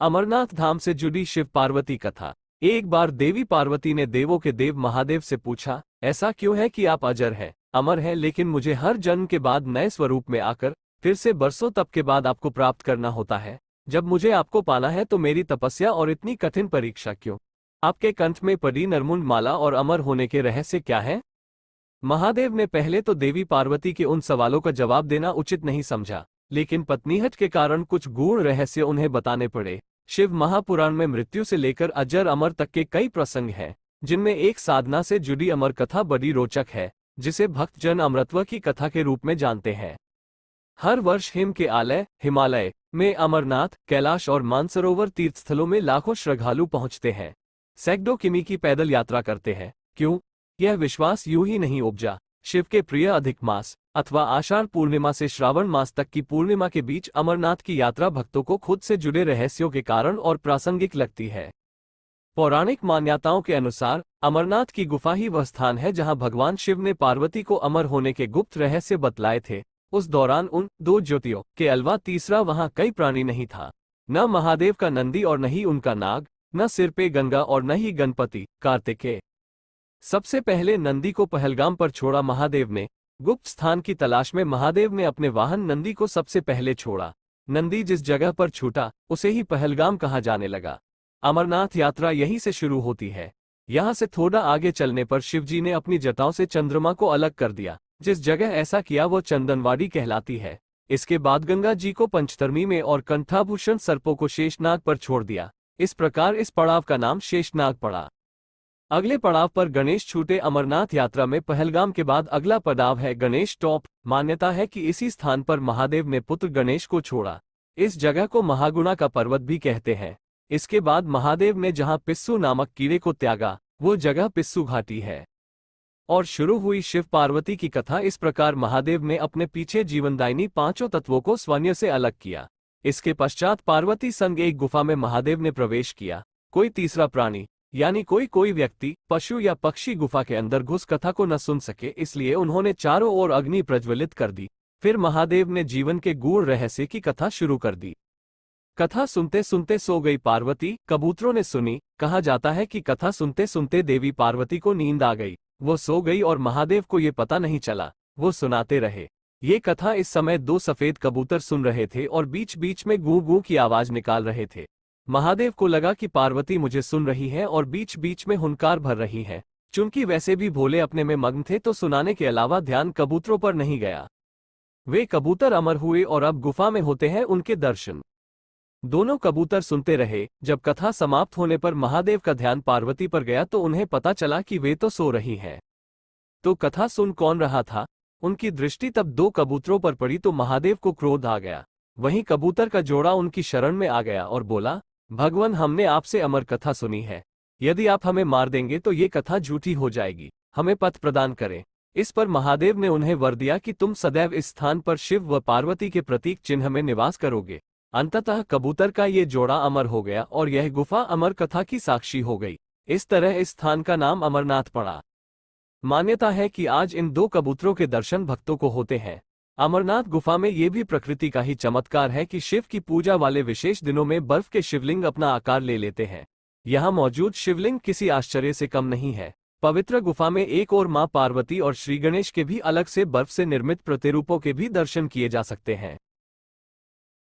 अमरनाथ धाम से जुड़ी शिव पार्वती कथा। एक बार देवी पार्वती ने देवों के देव महादेव से पूछा, ऐसा क्यों है कि आप अजर हैं, अमर हैं, लेकिन मुझे हर जन्म के बाद नए स्वरूप में आकर फिर से बरसों तप के बाद आपको प्राप्त करना होता है। जब मुझे आपको पाना है तो मेरी तपस्या और इतनी कठिन परीक्षा क्यों? आपके कंठ में पड़ी नरमुंड माला और अमर होने के रहस्य क्या है? महादेव ने पहले तो देवी पार्वती के उन सवालों का जवाब देना उचित नहीं समझा, लेकिन पत्नीहट के कारण कुछ गूढ़ रहस्य उन्हें बताने पड़े। शिव महापुराण में मृत्यु से लेकर अजर अमर तक के कई प्रसंग हैं, जिनमें एक साधना से जुड़ी अमर कथा बड़ी रोचक है, जिसे भक्तजन अमरत्व की कथा के रूप में जानते हैं। हर वर्ष हिम के आलय हिमालय में अमरनाथ, कैलाश और मानसरोवर तीर्थस्थलों में लाखों श्रद्धालु पहुंचते हैं, सैकड़ों किमी की पैदल यात्रा करते हैं। क्यों? यह विश्वास यूं ही नहीं उपजा। शिव के प्रिय अधिक मास अथवा आषाढ़ पूर्णिमा से श्रावण मास तक की पूर्णिमा के बीच अमरनाथ की यात्रा भक्तों को खुद से जुड़े रहस्यों के कारण और प्रासंगिक लगती है। पौराणिक मान्यताओं के अनुसार अमरनाथ की गुफा ही वह स्थान है जहां भगवान शिव ने पार्वती को अमर होने के गुप्त रहस्य बतलाए थे। उस दौरान उन दो ज्योतियों के अलावा तीसरा वहां कई प्राणी नहीं था, न महादेव का नंदी और न ही उनका नाग, न सिर पे गंगा और न ही गणपति कार्तिकेय। सबसे पहले नंदी को पहलगाम पर छोड़ा महादेव ने। गुप्त स्थान की तलाश में महादेव ने अपने वाहन नंदी को सबसे पहले छोड़ा। नंदी जिस जगह पर छूटा उसे ही पहलगाम कहा जाने लगा। अमरनाथ यात्रा यहीं से शुरू होती है। यहाँ से थोड़ा आगे चलने पर शिवजी ने अपनी जटाओं से चंद्रमा को अलग कर दिया। जिस जगह ऐसा किया वो चंदनवाड़ी कहलाती है। इसके बाद गंगा जी को पंचतर्मी में और कंठाभूषण सर्पों को शेषनाग पर छोड़ दिया। इस प्रकार इस पड़ाव का नाम शेषनाग पड़ा। अगले पड़ाव पर गणेश छूटे। अमरनाथ यात्रा में पहलगाम के बाद अगला पड़ाव है गणेश टॉप। मान्यता है कि इसी स्थान पर महादेव ने पुत्र गणेश को छोड़ा। इस जगह को महागुणा का पर्वत भी कहते हैं। इसके बाद महादेव ने जहां पिस्सू नामक कीड़े को त्यागा वो जगह पिस्सू घाटी है। और शुरू हुई शिव पार्वती की कथा। इस प्रकार महादेव ने अपने पीछे जीवनदायिनी पांचों तत्वों को स्वयं से अलग किया। इसके पश्चात पार्वती संग एक गुफा में महादेव ने प्रवेश किया। कोई तीसरा प्राणी यानी कोई व्यक्ति, पशु या पक्षी गुफा के अंदर घुस कथा को न सुन सके, इसलिए उन्होंने चारों ओर अग्नि प्रज्वलित कर दी। फिर महादेव ने जीवन के गूढ़ रहस्य की कथा शुरू कर दी। कथा सुनते सुनते सो गई पार्वती, कबूतरों ने सुनी। कहा जाता है कि कथा सुनते सुनते देवी पार्वती को नींद आ गई। वो सो गई और महादेव को ये पता नहीं चला। वो सुनाते रहे। ये कथा इस समय दो सफेद कबूतर सुन रहे थे और बीच बीच में गूं गूं की आवाज निकाल रहे थे। महादेव को लगा कि पार्वती मुझे सुन रही है और बीच बीच में हुंकार भर रही है। चूंकि वैसे भी भोले अपने में मग्न थे तो सुनाने के अलावा ध्यान कबूतरों पर नहीं गया। वे कबूतर अमर हुए और अब गुफा में होते हैं उनके दर्शन। दोनों कबूतर सुनते रहे। जब कथा समाप्त होने पर महादेव का ध्यान पार्वती पर गया तो उन्हें पता चला कि वे तो सो रही हैं। तो कथा सुन कौन रहा था? उनकी दृष्टि तब दो कबूतरों पर पड़ी तो महादेव को क्रोध आ गया। वहीं कबूतर का जोड़ा उनकी शरण में आ गया और बोला, भगवान, हमने आपसे अमर कथा सुनी है। यदि आप हमें मार देंगे तो ये कथा झूठी हो जाएगी। हमें पथ प्रदान करें। इस पर महादेव ने उन्हें वर दिया कि तुम सदैव इस स्थान पर शिव व पार्वती के प्रतीक चिन्ह में निवास करोगे। अंततः कबूतर का ये जोड़ा अमर हो गया और यह गुफा अमर कथा की साक्षी हो गई। इस तरह इस स्थान का नाम अमरनाथ पड़ा। मान्यता है कि आज इन दो कबूतरों के दर्शन भक्तों को होते हैं। अमरनाथ गुफा में ये भी प्रकृति का ही चमत्कार है कि शिव की पूजा वाले विशेष दिनों में बर्फ के शिवलिंग अपना आकार ले लेते हैं। यहाँ मौजूद शिवलिंग किसी आश्चर्य से कम नहीं है। पवित्र गुफा में एक और मां पार्वती और श्री गणेश के भी अलग से बर्फ से निर्मित प्रतिरूपों के भी दर्शन किए जा सकते हैं।